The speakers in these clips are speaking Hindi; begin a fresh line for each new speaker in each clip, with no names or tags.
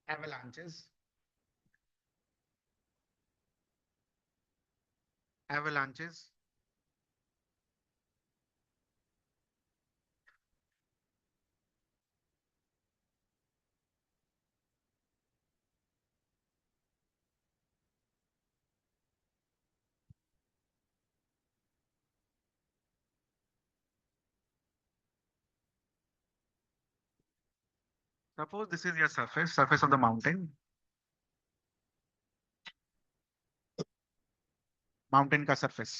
Avalanches. Avalanches. Suppose this is your surface of the mountain का सरफेस।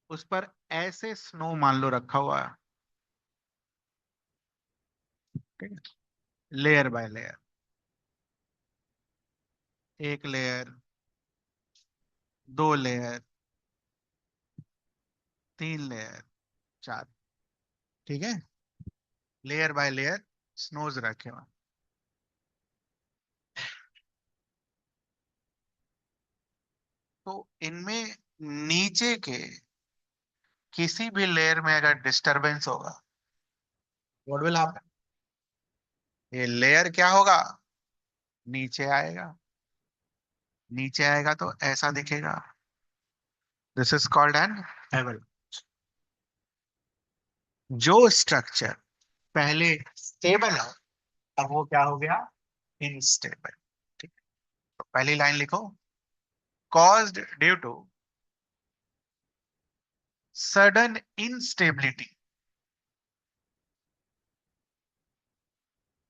उस पर ऐसे स्नो मान लो रखा हुआ है, ठीक है, लेयर बाय लेयर, एक लेयर, दो लेयर, तीन लेयर, चार, ठीक है, लेयर बाय लेयर स्नोज रखे हुए हैं। तो इनमें नीचे के किसी भी लेयर में अगर डिस्टरबेंस होगा, व्हाट विल हैपन, ये लेयर क्या होगा, नीचे आएगा, नीचे आएगा तो ऐसा दिखेगा। दिस इज कॉल्ड एन एवल। जो स्ट्रक्चर पहले स्टेबल है, अब वो क्या हो गया, इनस्टेबल। ठीक है, तो पहली लाइन लिखो, caused due to sudden instability,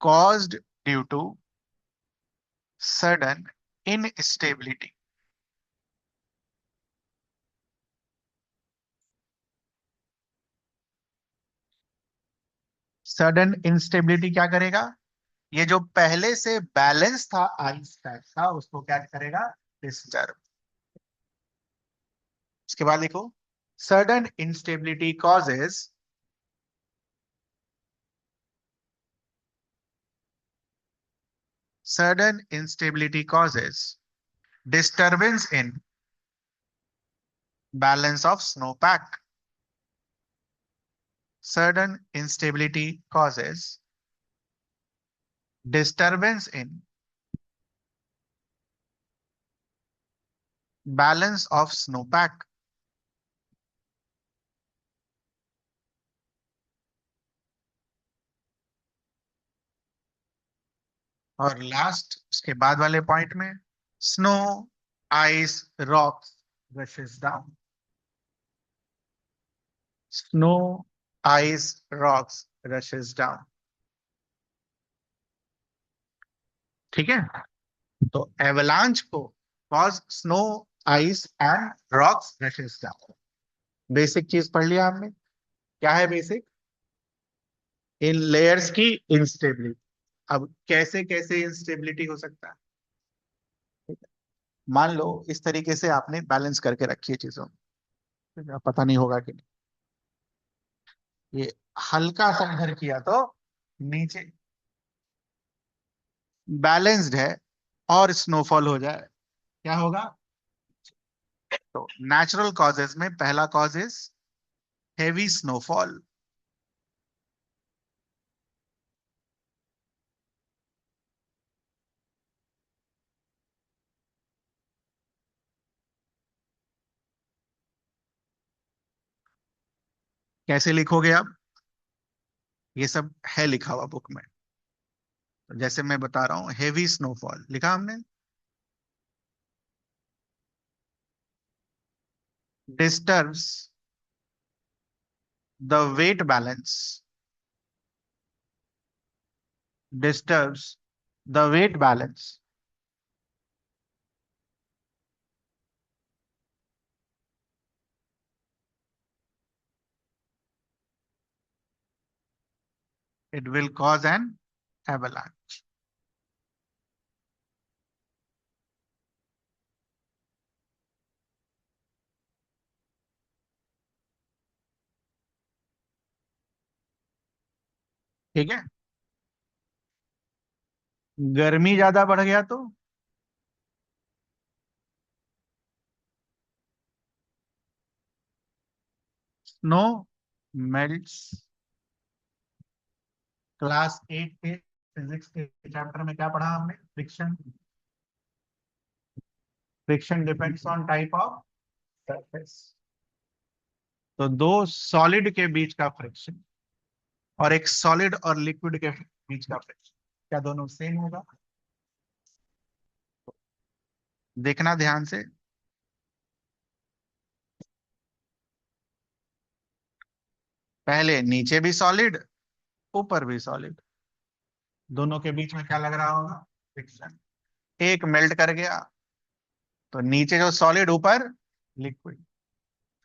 caused due to sudden instability। Sudden instability क्या करेगा, ये जो पहले से बैलेंस था आइस पैक का, उसको क्या करेगा, डिस्टर्ब। इसके बाद लिखो, sudden instability causes sudden instability causes disturbance in balance of snowpack। Sudden instability causes disturbance in balance of snowpack। और लास्ट उसके बाद वाले पॉइंट में, snow ice rocks rashes down. Snow ice rocks rashes down. ठीक है, तो एवलांच को cause snow ice and rocks rashes down. Basic चीज पढ़ लिया हमने। क्या है बेसिक, इन लेयर्स की इंस्टेबिलिटी। अब कैसे कैसे इंस्टेबिलिटी हो सकता है, ठीक है? मान लो इस तरीके से आपने बैलेंस करके रखी है चीजों, ठीक है? पता नहीं होगा कि नहीं, ये हल्का सा इधर किया तो नीचे बैलेंस्ड है और स्नोफॉल हो जाए, क्या होगा। तो नेचुरल कॉजेज में पहला कॉज इज हेवी स्नोफॉल। कैसे लिखोगे आप, ये सब है लिखा हुआ बुक में। तो जैसे मैं बता रहा हूं, हेवी स्नोफॉल लिखा हमने, disturbs the weight balance, disturbs the weight balance, it will cause an avalanche। ठीक है, गर्मी ज्यादा बढ़ गया तो स्नो मेल्ट्स क्लास 8 के फिजिक्स के चैप्टर में क्या पढ़ा हमने? Friction. Friction depends on type of surface. तो दो सॉलिड के बीच का फ्रिक्शन और एक सॉलिड और लिक्विड के बीच का फ्रिक्शन, क्या दोनों सेम होगा? देखना ध्यान से। पहले नीचे भी सॉलिड, ऊपर भी सॉलिड, दोनों के बीच में क्या लग रहा होगा? फ्रिक्शन। एक मेल्ट कर गया तो नीचे जो सॉलिड, ऊपर liquid.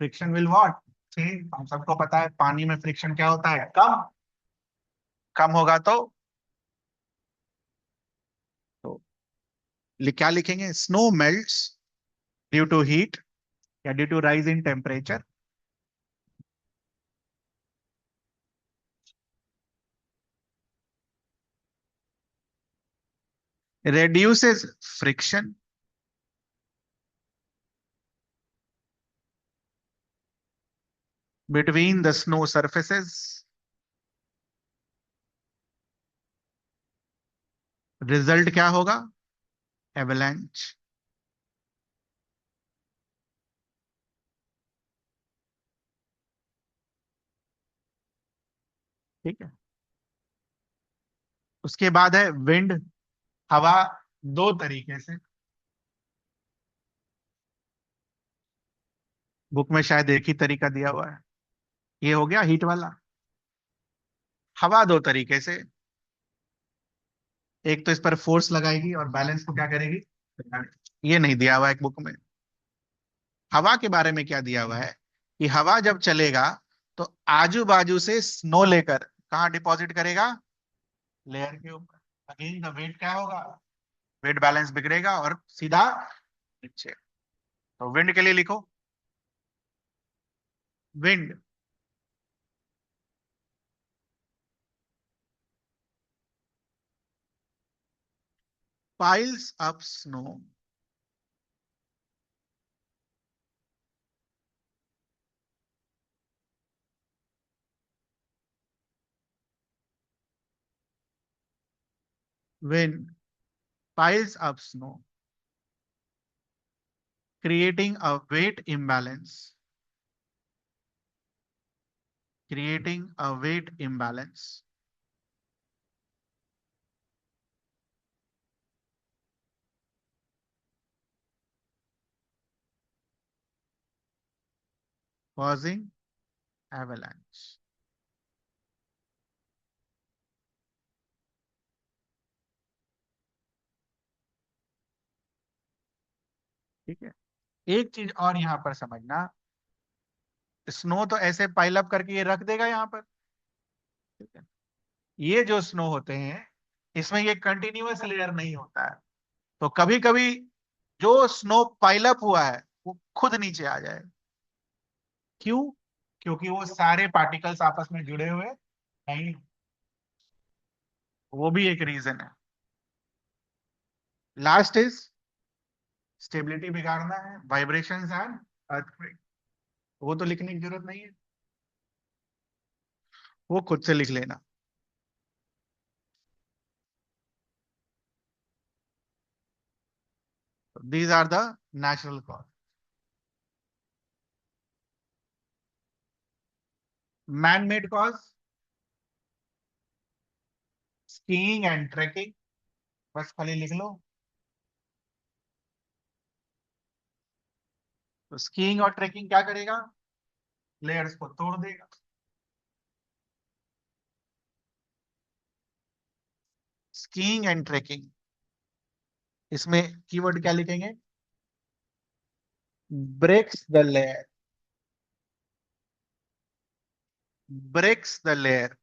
Friction will what? Change. हम सबको पता है पानी में फ्रिक्शन क्या होता है? कम। कम होगा तो क्या लिखेंगे? Snow melts due to heat या due to rise in temperature. reduces friction between the snow surfaces. Result क्या होगा? एवलांच। ठीक है। उसके बाद है विंड, हवा। दो तरीके से, बुक में शायद एक ही तरीका दिया हुआ है। ये हो गया हीट वाला। हवा दो तरीके से, एक तो इस पर फोर्स लगाएगी और बैलेंस को क्या करेगी? ये नहीं दिया हुआ है बुक में। हवा के बारे में क्या दिया हुआ है कि हवा जब चलेगा तो आजू बाजू से स्नो लेकर कहाँ डिपॉजिट करेगा? लेयर के ऊपर। अगेन द वेट क्या होगा? वेट बैलेंस बिगड़ेगा और सीधा नीचे। तो विंड के लिए लिखो, wind piles up snow when piles up snow, creating a weight imbalance, creating a weight imbalance, causing avalanche। ठीक है। एक चीज और यहां पर समझना, स्नो तो ऐसे पाइल अप करके ये रख देगा यहाँ पर। ठीक है। ये जो स्नो होते हैं इसमें ये कंटिन्यूअस लेयर नहीं होता है, तो कभी कभी जो स्नो पाइल अप हुआ है वो खुद नीचे आ जाए। क्यों? क्योंकि वो सारे पार्टिकल्स आपस में जुड़े हुए नहीं। वो भी एक रीजन है। लास्ट इज स्टेबिलिटी बिगाड़ना है, वाइब्रेशंस एंड अर्थक्वेक। वो तो लिखने की जरूरत नहीं है, वो खुद से लिख लेना। These are the natural cause. Man made cause, skiing and trekking. बस खाली लिख लो। तो स्कीइंग और ट्रेकिंग क्या करेगा? लेयर्स को तोड़ देगा। स्कीइंग एंड ट्रेकिंग, इसमें कीवर्ड क्या लिखेंगे? Breaks the layer, breaks the layer.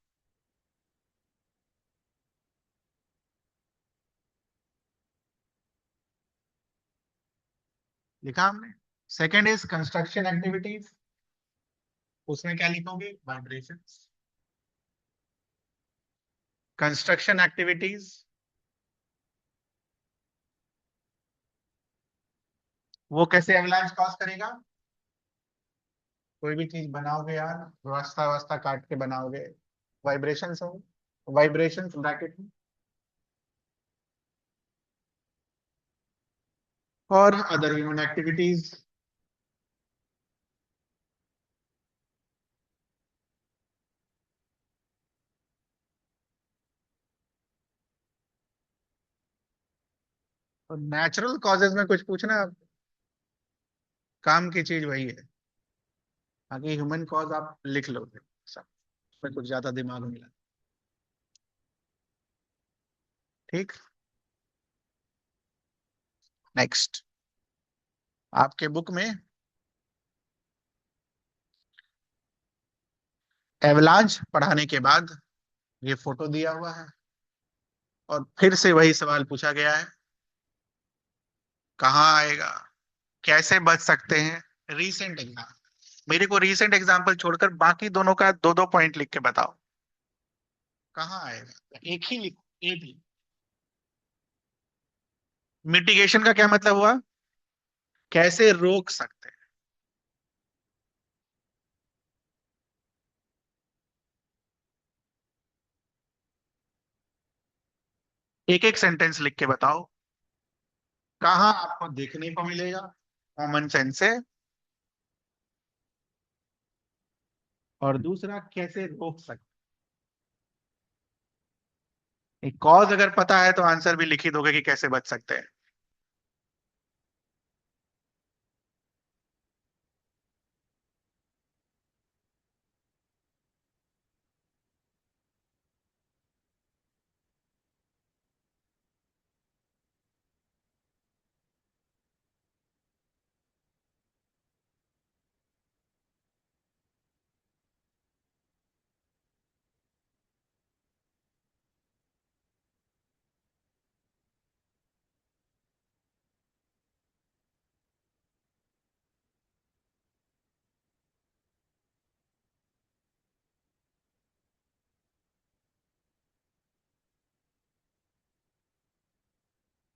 लिखा हमने। सेकेंड इज कंस्ट्रक्शन एक्टिविटीज, उसमें क्या लिखोगे? वाइब्रेशन। कंस्ट्रक्शन एक्टिविटीज, वो कैसे एवलांच कॉज करेगा? कोई भी चीज बनाओगे यार, रास्ता वास्ता काट के बनाओगे, वाइब्रेशंस होंगे। वाइब्रेशन ब्रैकेट में, और अदर ह्यूमन एक्टिविटीज। तो नेचुरल कॉजेज में कुछ पूछना है? काम की चीज वही है। आगे ह्यूमन कॉज आप लिख लोगे सब, उसमें कुछ ज्यादा दिमाग नहीं लगा। ठीक। नेक्स्ट, आपके बुक में एवलांच पढ़ाने के बाद ये फोटो दिया हुआ है, और फिर से वही सवाल पूछा गया है, कहाँ आएगा, कैसे बच सकते हैं। रीसेंट एग्जाम, मेरे को रीसेंट एग्जाम्पल छोड़कर बाकी दोनों का दो दो पॉइंट लिख के बताओ, कहाँ आएगा। एक ही लिखो, एक ही। मिटिगेशन का क्या मतलब हुआ, कैसे रोक सकते हैं। एक एक सेंटेंस लिख के बताओ, कहाँ आपको देखने को मिलेगा कॉमन सेंस से, और दूसरा कैसे रोक सकते हैं। कॉज अगर पता है तो आंसर भी लिख ही दोगे कि कैसे बच सकते हैं।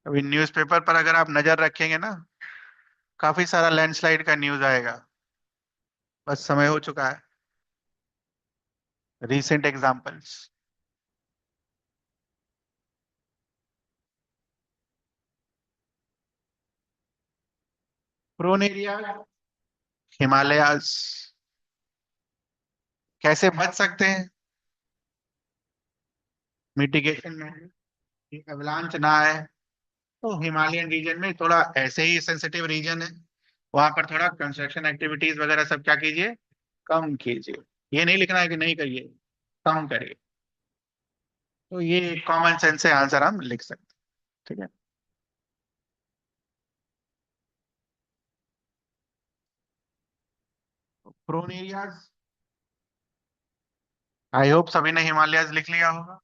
अभी न्यूज़पेपर पर अगर आप नजर रखेंगे ना, काफी सारा लैंडस्लाइड का न्यूज आएगा। बस समय हो चुका है। Recent examples, prone area, Himalayas, कैसे बच सकते हैं मिटिगेशन में, अवलांच ना आए। तो हिमालयन रीजन में थोड़ा ऐसे ही सेंसिटिव रीजन है, वहां पर थोड़ा कंस्ट्रक्शन एक्टिविटीज वगैरह सब क्या कीजिए, कम कीजिए। ये नहीं लिखना है कि नहीं करिए, कम करिए। तो ये कॉमन सेंस से आंसर हम लिख सकते हैं। ठीक है। प्रोन एरियाज, आई होप सभी ने हिमालयज लिख लिया होगा।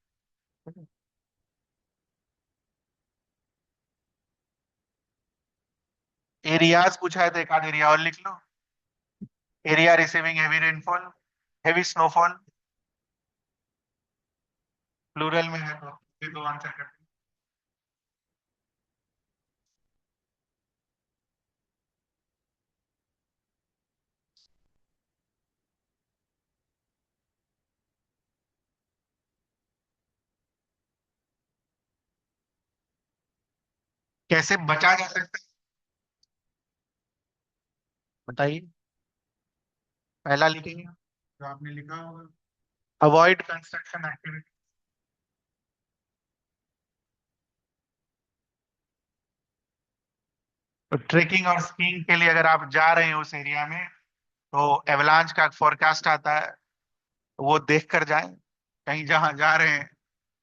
एरियाज पूछा है तो एक आध एरिया और लिख लो। Area receiving heavy rainfall, heavy snowfall, plural में है तो ये दो आंसर कर दो। कैसे बचा जा सकता है, बताइए। पहला लिखेंगे जो आपने लिखा होगा, अवॉइड कंस्ट्रक्शन एक्टिविटी। तो ट्रेकिंग और स्कीइंग के लिए अगर आप जा रहे हैं उस एरिया में, तो एवलांच का फोरकास्ट आता है, वो देख कर जाएं, कहीं जहां जा रहे हैं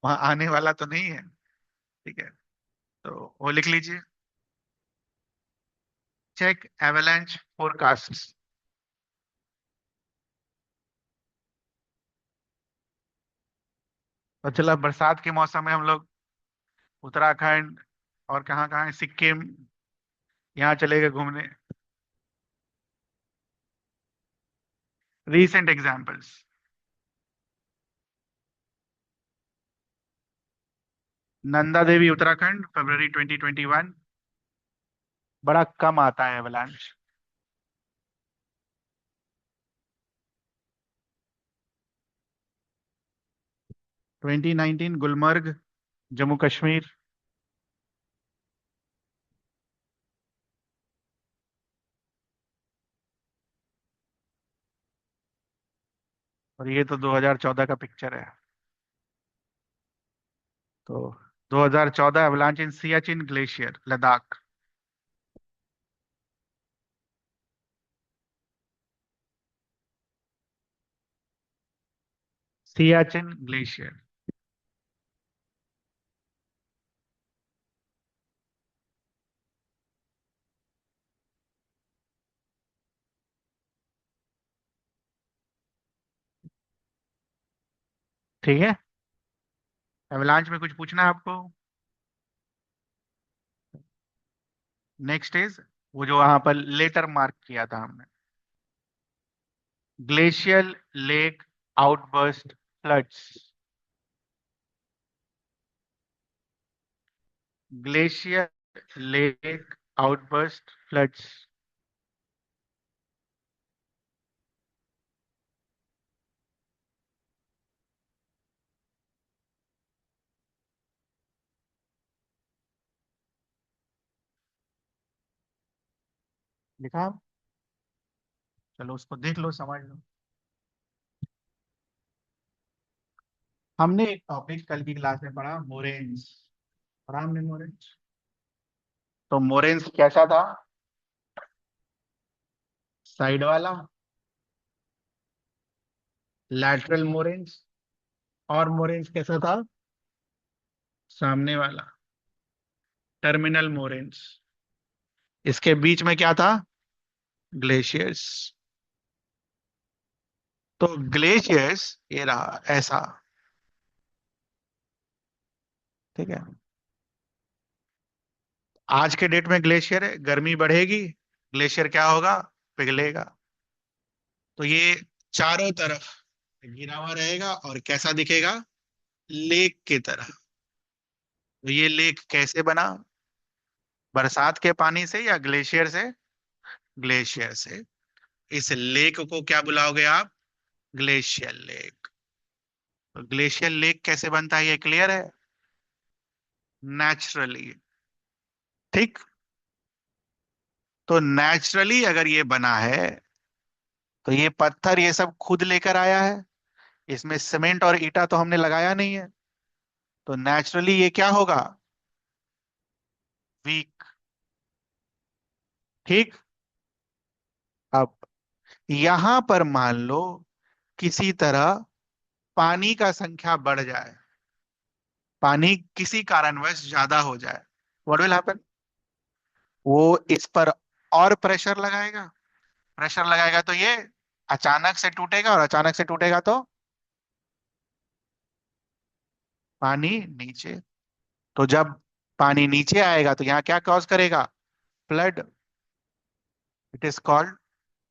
वहां आने वाला तो नहीं है। ठीक है, तो वो लिख लीजिए, चेक एवलांच फोरकास्ट। तो चला, बरसात के मौसम में हम लोग उत्तराखंड और कहाँ कहाँ है, सिक्किम, यहाँ चले गए घूमने। रीसेंट एग्जाम्पल्स, नंदा देवी उत्तराखंड फरवरी 2021, बड़ा कम आता है एवलांच। 2019 गुलमर्ग, जम्मू कश्मीर। और ये तो 2014 का पिक्चर है। तो 2014 अवलांच इन सियाचिन ग्लेशियर, लद्दाख। सियाचिन ग्लेशियर। ठीक है। एवलांच में कुछ पूछना है आपको? नेक्स्ट इज, वो जो वहां पर लेटर मार्क किया था हमने, glacial lake outburst floods. Glacier lake outburst floods. लिखा? चलो उसको देख लो, समझ लो। हमने एक टॉपिक कल की क्लास में पढ़ा, मोरेन्स। पढ़ा हमने मोरेन्स। तो मोरेन्स कैसा था? साइड वाला, लैटरल मोरेन्स। और मोरेन्स कैसा था? सामने वाला, टर्मिनल मोरेन्स। इसके बीच में क्या था? ग्लेशियर्स। तो ग्लेशियर्स ये रहा ऐसा। ठीक है। आज के डेट में ग्लेशियर है, गर्मी बढ़ेगी, ग्लेशियर क्या होगा? पिघलेगा। तो ये चारों तरफ घिरा हुआ रहेगा और कैसा दिखेगा? लेक की तरह। तो ये लेक कैसे बना? बरसात के पानी से या ग्लेशियर से? ग्लेशियर से। इस लेक को क्या बुलाओगे आप? Glacier lake. तो ग्लेशियर लेक कैसे बनता है, ये क्लियर है? नेचुरली। ठीक। तो नेचुरली अगर ये बना है, तो ये पत्थर ये सब खुद लेकर आया है। इसमें सीमेंट और ईटा तो हमने लगाया नहीं है। तो नेचुरली ये क्या होगा? वीक। ठीक। अब यहां पर मान लो किसी तरह पानी का संख्या बढ़ जाए, पानी किसी कारणवश ज्यादा हो जाए, व्हाट विल हैपन? वो इस पर और प्रेशर लगाएगा। प्रेशर लगाएगा तो ये अचानक से टूटेगा, और अचानक से टूटेगा तो पानी नीचे। तो जब पानी नीचे आएगा तो यहाँ क्या कॉज करेगा? Flood. It is called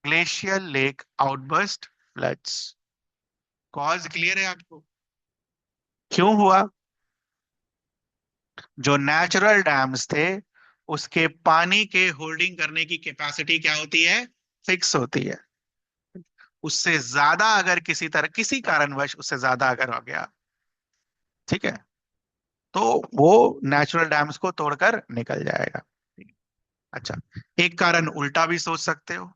glacier lake outburst floods. Cause clear है आपको? क्यों हुआ? जो नेचुरल डैम्स थे, उसके पानी के होल्डिंग करने की कैपेसिटी क्या होती है? फिक्स होती है। उससे ज्यादा अगर किसी तरह किसी कारणवश उससे ज्यादा अगर हो गया, ठीक है, तो वो नेचुरल डैम्स को तोड़कर निकल जाएगा। अच्छा, एक कारण उल्टा भी सोच सकते हो।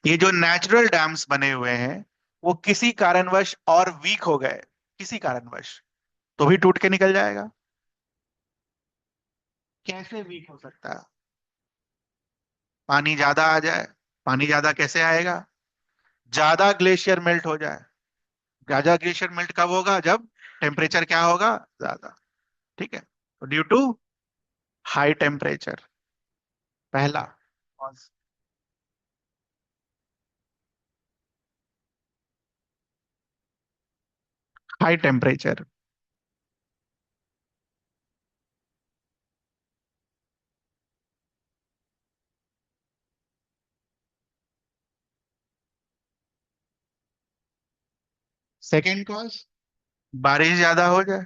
ये जो नेचुरल डैम्स बने हुए हैं, वो किसी कारणवश और वीक हो गए, किसी कारणवश, तो भी टूट के निकल जाएगा। कैसे वीक हो सकता है? पानी ज्यादा आ जाए। पानी ज्यादा कैसे आएगा? ज्यादा ग्लेशियर मेल्ट हो जाए। ज्यादा ग्लेशियर मेल्ट कब होगा? जब टेम्परेचर क्या होगा? ज्यादा। ठीक है। तो ड्यू टू हाई टेम्परेचर, पहला cause। High temperature. Second cause, बारिश ज्यादा हो जाए।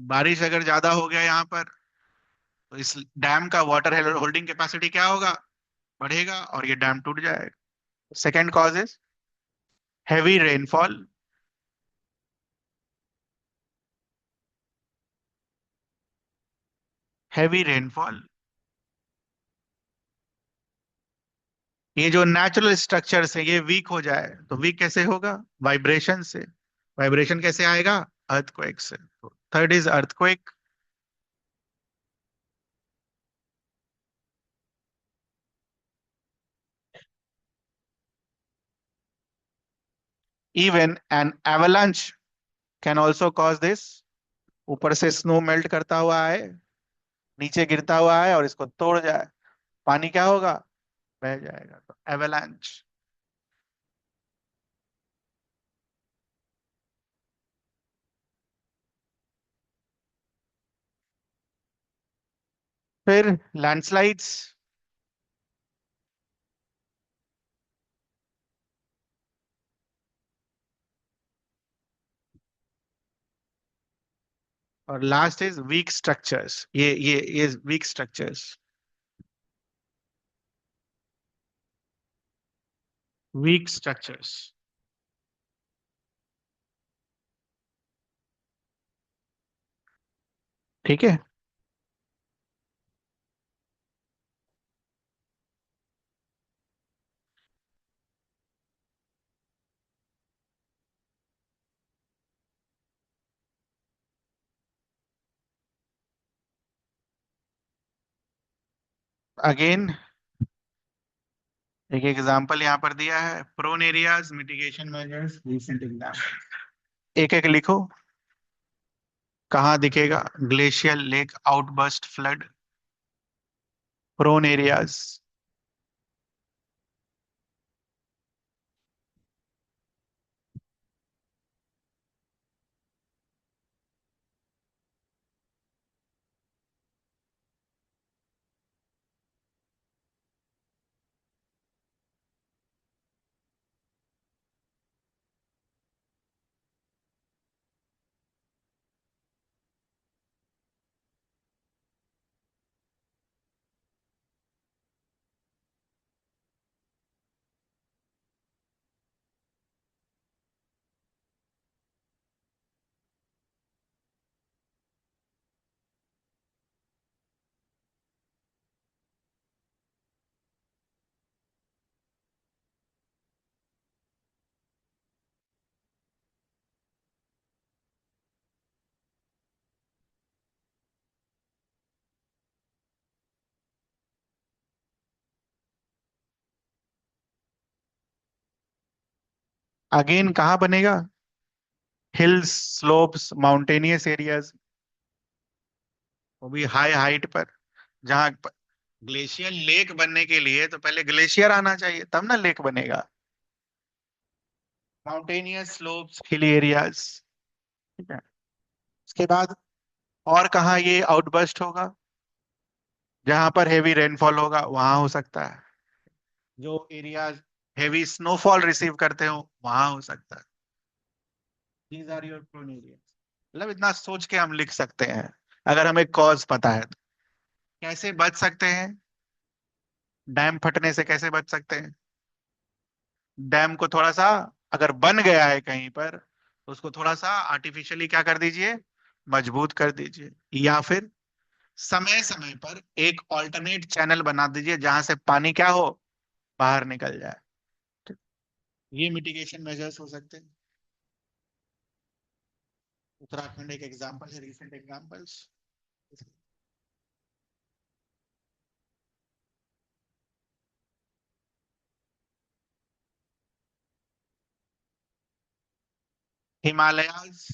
बारिश अगर ज्यादा हो गया यहाँ पर, तो इस डैम का वाटर होल्डिंग कैपेसिटी क्या होगा? बढ़ेगा और ये डैम टूट जाएगा। Second cause is heavy rainfall. Heavy rainfall. ये जो नेचुरल स्ट्रक्चर्स है ये वीक हो जाए तो वीक कैसे होगा? वाइब्रेशन से। वाइब्रेशन कैसे आएगा? अर्थक्वेक से। Third is earthquake. Even an avalanche can also cause this. ऊपर से स्नो मेल्ट करता हुआ आए, नीचे गिरता हुआ आए और इसको तोड़ जाए, पानी क्या होगा? बह जाएगा, तो एवलांच। फिर लैंडस्लाइड्स। और लास्ट इज वीक स्ट्रक्चर्स। ये वीक स्ट्रक्चर्स। Weak structures. ठीक है। अगेन एक एग्जांपल यहाँ पर दिया है, prone areas mitigation measures recent example. एक एक लिखो। कहाँ दिखेगा glacial lake outburst flood? Prone areas. Again कहाँ बनेगा? हिल्स, स्लोप्स, माउंटेनियस एरियाज, वो भी हाई हाइट पर। जहाँ ग्लेशियर लेक बनने के लिए तो पहले ग्लेशियर आना चाहिए, तब ना लेक बनेगा। माउंटेनियस स्लोप्स, हिल एरियाज। ठीक है। उसके बाद और कहाँ ये आउटबर्स्ट होगा? जहां पर हेवी रेनफॉल होगा वहां हो सकता है। जो एरियाज हेवी स्नोफॉल रिसीव करते हो वहां हो सकता है। These are your prone areas. मतलब इतना सोच के हम लिख सकते हैं। अगर हमें कॉज पता है तो कैसे बच सकते हैं? डैम फटने से कैसे बच सकते हैं? डैम को थोड़ा सा, अगर बन गया है कहीं पर तो उसको थोड़ा सा आर्टिफिशियली क्या कर दीजिए? मजबूत कर दीजिए। या फिर समय समय पर एक ऑल्टरनेट चैनल बना दीजिए जहां से पानी क्या हो? बाहर निकल जाए। ठीक। ये मिटिगेशन मेजर्स हो सकते हैं। उत्तराखंड एक एग्जांपल है, रिसेंट एग्जांपल्स। हिमालयाज।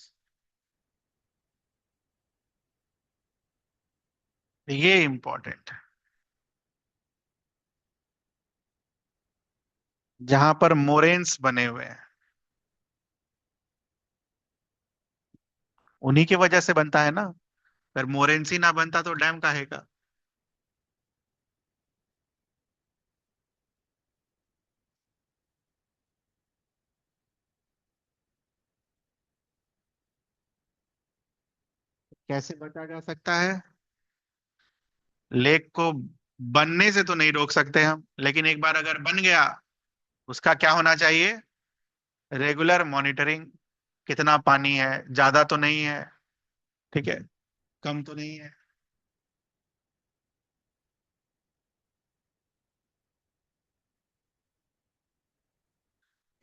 ये इंपॉर्टेंट है। जहां पर मोरेन्स बने हुए हैं, उन्हीं की वजह से बनता है ना। अगर मोरेन्स ही ना बनता तो डैम काहे का? कैसे बचा जा सकता है? लेक को बनने से तो नहीं रोक सकते हम, लेकिन एक बार अगर बन गया, उसका क्या होना चाहिए? Regular monitoring. कितना पानी है, ज्यादा तो नहीं है, ठीक है, कम तो नहीं है।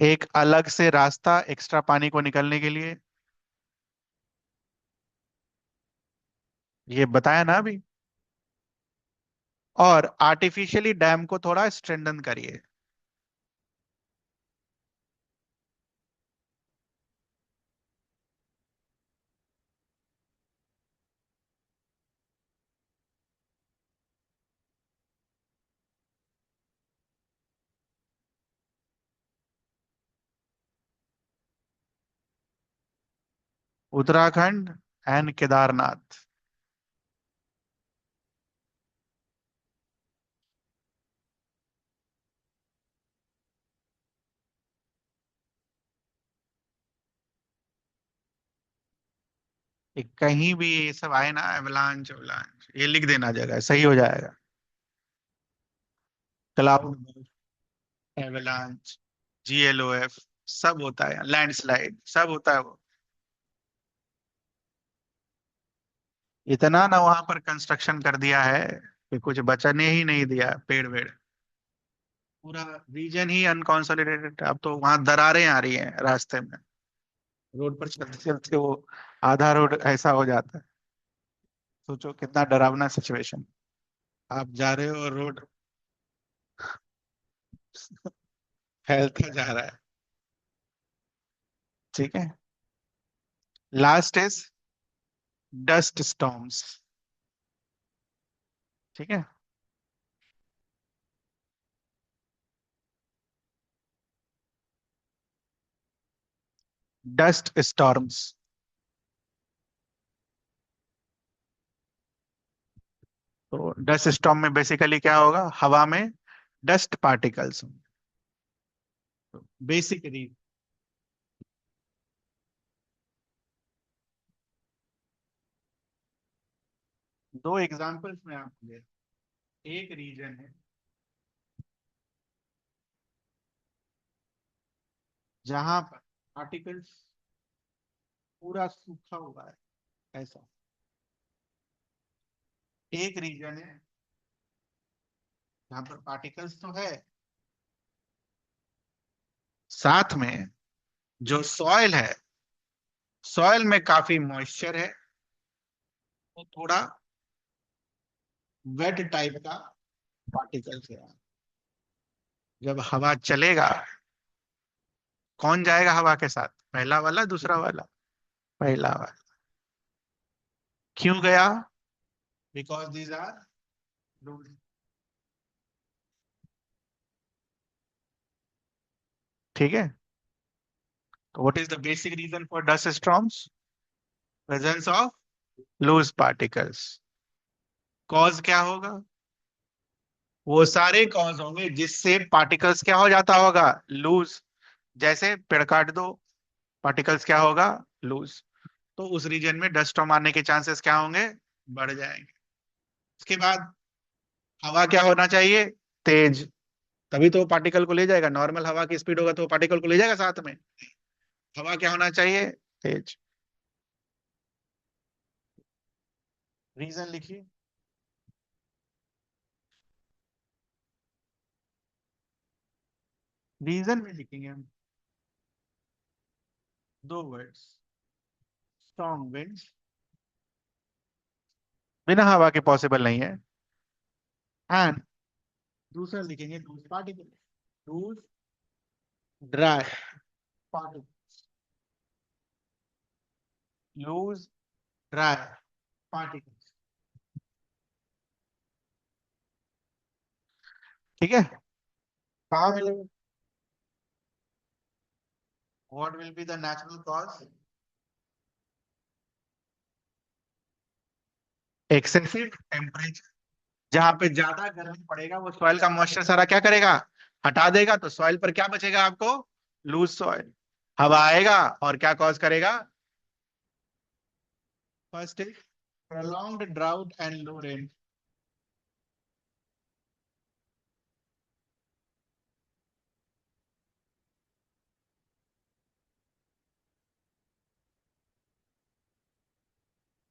एक अलग से रास्ता एक्स्ट्रा पानी को निकलने के लिए। ये बताया ना अभी। और आर्टिफिशियली डैम को थोड़ा स्ट्रेंथन करिए। उत्तराखंड एंड केदारनाथ। कहीं भी ये सब आए ना, एवलांच एवलांच, ये लिख देना जगह, सही हो जाएगा। क्लाउड, एवलांच, GLOF, सब होता है, लैंडस्लाइड सब होता है वो। इतना ना वहां पर कंस्ट्रक्शन कर दिया है कि कुछ बचने ही नहीं दिया, पेड़ वेड़। पूरा रीजन ही अनकंसोलिडेटेड। अब तो वहां दरारें आ रही हैं रास्ते में, रोड पर चलते चलते वो आधा रोड ऐसा हो जाता है। सोचो कितना डरावना सिचुएशन। आप जा रहे हो और रोड फैलता जा रहा है। ठीक है। Last is dust storms. ठीक है। Dust storms. तो डस्ट स्टॉर्म में बेसिकली क्या होगा, हवा में डस्ट पार्टिकल्स होंगे। Basic reason. दो एग्जांपल्स में आपको दे। एक रीजन है जहां पर पार्टिकल्स पूरा सूखा हुआ है ऐसा। एक रीजन है जहां पर पार्टिकल्स तो है, साथ में जो सॉइल है, सॉइल में काफी मॉइस्चर है, वो थोड़ा वेट टाइप का पार्टिकल्स है। जब हवा चलेगा, कौन जाएगा हवा के साथ, पहला वाला दूसरा वाला? पहला वाला। क्यों गया? Because these are loose. ठीक है। तो what is the basic reason for dust storms? Presence of loose particles. Cause क्या होगा? वो सारे कॉज होंगे जिससे पार्टिकल्स क्या हो जाता होगा, लूज। जैसे पेड़ काट दो, पार्टिकल्स क्या होगा, लूज। तो उस रीजन में डस्ट स्टॉर्म आने के चांसेस क्या होंगे, बढ़ जाएंगे। उसके बाद हवा क्या होना चाहिए, तेज। तभी तो वो पार्टिकल को ले जाएगा। नॉर्मल हवा की स्पीड होगा तो वो पार्टिकल को ले जाएगा साथ में। हवा क्या होना चाहिए, तेज। रीजन लिखिए। रीजन में लिखेंगे हम दो वर्ड्स, स्ट्रॉन्ग विंड्स। बिना हवा के पॉसिबल नहीं है। एंड दूसरा लिखेंगे loose particle. Loose, dry particle. Loose, dry particle. ठीक है। कहाँ मिलेंगे? What will be the natural cause? Excessive temperature. जहां पे ज्यादा गर्मी पड़ेगा वो सॉइल का मॉइस्चर सारा क्या करेगा, हटा देगा। तो सॉइल पर क्या बचेगा आपको, लूज सॉइल। हवा आएगा और क्या कॉज करेगा? First is prolonged drought and low rain.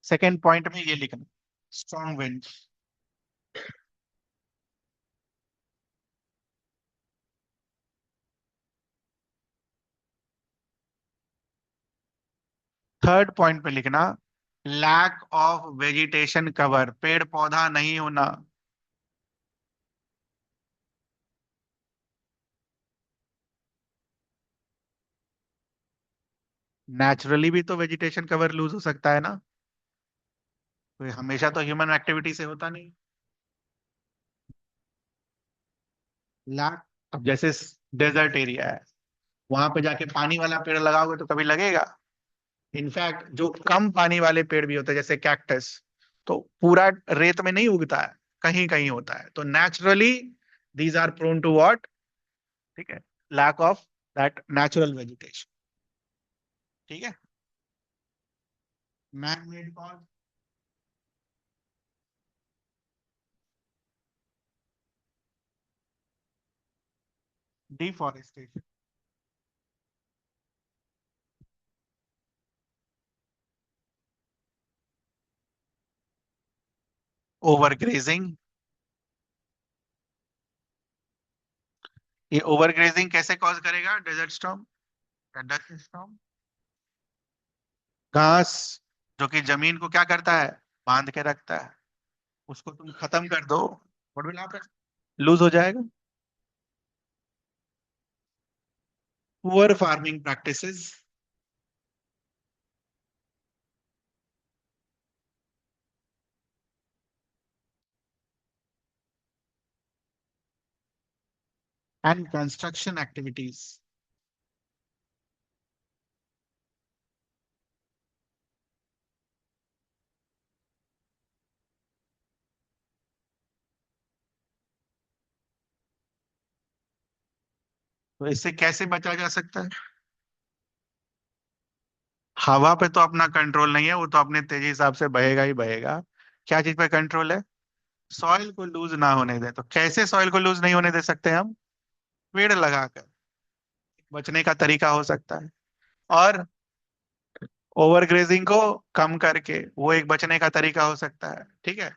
Second point में ये लिखना, स्ट्रॉन्ग विंड। थर्ड पॉइंट पे लिखना, लैक ऑफ वेजिटेशन कवर, पेड़ पौधा नहीं होना। नेचुरली भी तो वेजिटेशन कवर लूज हो सकता है ना, तो ये हमेशा तो ह्यूमन एक्टिविटी से होता नहीं। लैक, अब जैसे डेजर्ट एरिया है, वहां पे जाके पानी वाला पेड़ लगाओगे तो कभी लगेगा? इनफैक्ट जो कम पानी वाले पेड़ भी होते हैं जैसे कैक्टस, तो पूरा रेत में नहीं उगता है, कहीं कहीं होता है, तो naturally these are prone to what, ठीक है, lack of that natural vegetation. ठीक है। Man made cause, deforestation, over grazing. ये ओवर ग्रेजिंग कैसे कॉज करेगा डेजर्ट स्टॉर्म या डस्ट स्टॉर्म? घास जो कि जमीन को क्या करता है, बांध के रखता है, उसको तुम खत्म कर दो, व्हाट विल हैपन, लूज हो जाएगा। Poor farming practices and construction activities. तो इससे कैसे बचा जा सकता है? हवा पे तो अपना कंट्रोल नहीं है, वो तो अपने तेजी हिसाब से बहेगा ही बहेगा। क्या चीज पे कंट्रोल है? सॉइल को लूज ना होने दे। तो कैसे सॉइल को लूज नहीं होने दे सकते हम? पेड़ लगाकर बचने का तरीका हो सकता है। और ओवर ग्रेजिंग को कम करके वो एक बचने का तरीका हो सकता है। ठीक है।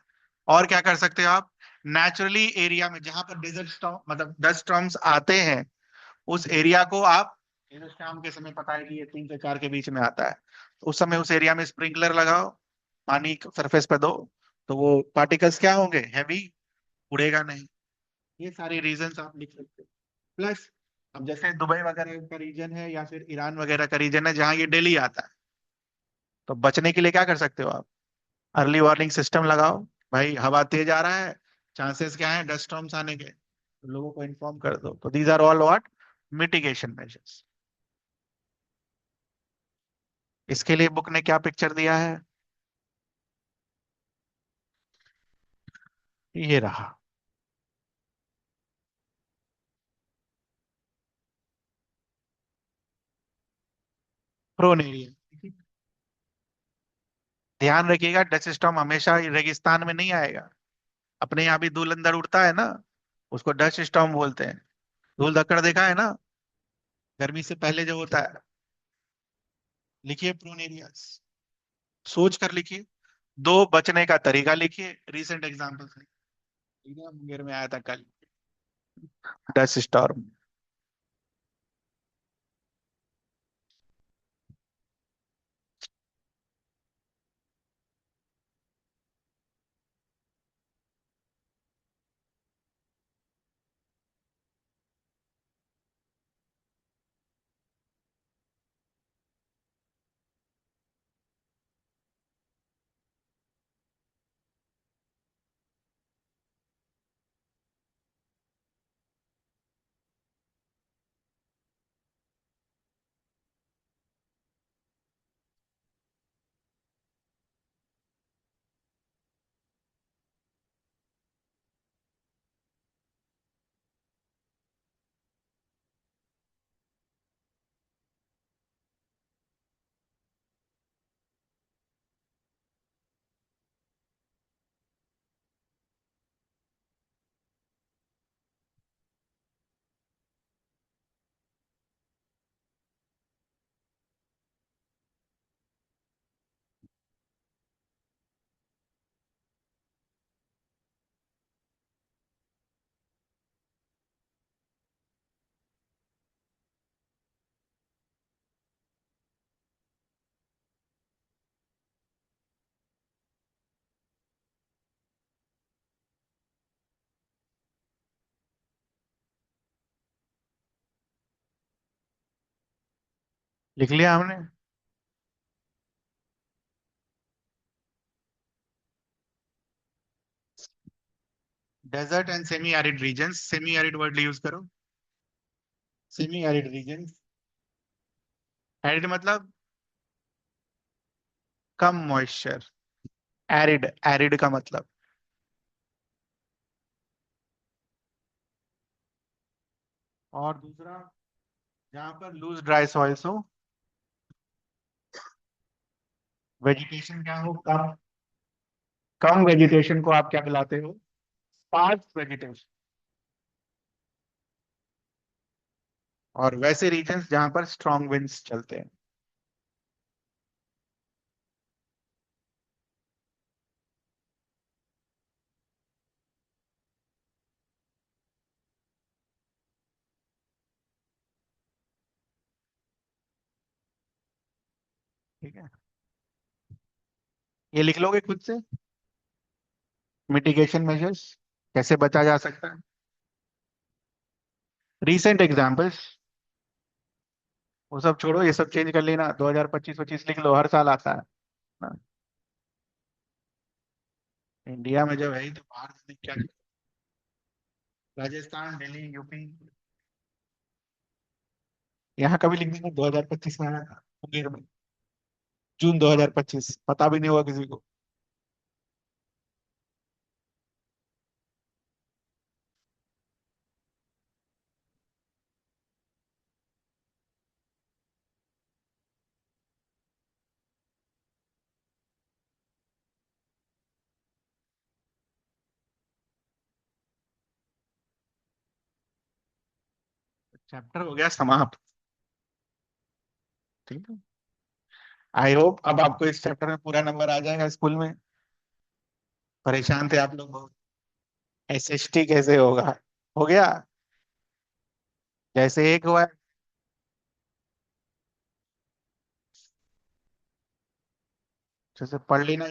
और क्या कर सकते हो आप? नेचुरली एरिया में जहां पर डेजर्ट स्टॉर्म मतलब डस्ट स्टॉर्म्स आते हैं, उस एरिया को आप, ये तो शाम के समय पता है कि ये 3 से 4 के बीच में आता है, तो उस समय उस एरिया में स्प्रिंकलर लगाओ, पानी सरफेस पे दो, तो वो पार्टिकल्स क्या होंगे, हैवी, उड़ेगा नहीं। ये सारी रीजंस आप लिख सकते हो। प्लस, अब जैसे दुबई वगैरह का रीजन है या फिर ईरान वगैरह का रीजन है जहाँ ये डेली आता है, तो बचने के लिए क्या कर सकते हो आप? अर्ली वार्निंग सिस्टम लगाओ, भाई हवा तेज आ रहा है, चांसेस क्या है डस्ट स्टॉर्म्स आने के, तो लोगों को इन्फॉर्म कर दो। तो these are all what, mitigation measures. इसके लिए बुक ने क्या पिक्चर दिया है? ये रहा। प्रोन एरिया, ध्यान रखिएगा डस्ट स्टॉर्म हमेशा रेगिस्तान में नहीं आएगा। अपने यहाँ भी धूल अंदर उड़ता है ना, उसको डस्ट स्टॉर्म बोलते हैं। धूल धक्कड़ देखा है ना, गर्मी से पहले जो होता है। लिखिए प्रोन एरियाज, सोच कर लिखिए। दो बचने का तरीका लिखिए, रिसेंट एग्जांपल्स लिखिए। मुंगेर में आया था कल डस्ट स्टॉर्म। लिख लिया हमने। Desert and semi arid regions, semi arid word use करो। सेमी एरिड रीजन, एरिड मतलब कम मॉइस्चर। एरिड, एरिड का मतलब। और दूसरा, जहां पर लूज ड्राई सॉइल्स हो, वेजिटेशन क्या हो, कम। कम वेजिटेशन को आप क्या बुलाते हो? Sparse vegetation. और वैसे रीजन्स जहां पर स्ट्रॉन्ग विंड्स चलते हैं। ठीक है, ये लिख लोगे खुद से। मिटिगेशन मेजर्स, कैसे बचा जा सकता है। रीसेंट एग्जांपल्स, वो सब छोड़ो, ये सब चेंज कर लेना, 2025 25 लिख लो, हर साल आता है ना। इंडिया में जब है ही तो बाहर से क्या। राजस्थान, दिल्ली, यूपी। यहाँ कभी लिख देंगे 2025 में आया था मुंगेर में, जून 2025, पता भी नहीं हुआ किसी को। चैप्टर हो गया समाप्त। ठीक है, आई होप अब आपको इस चैप्टर में पूरा नंबर आ जाएगा स्कूल में। परेशान थे आप लोग बहुत। एसएसटी कैसे होगा, हो गया। जैसे एक हुआ, जैसे पढ़ लेना।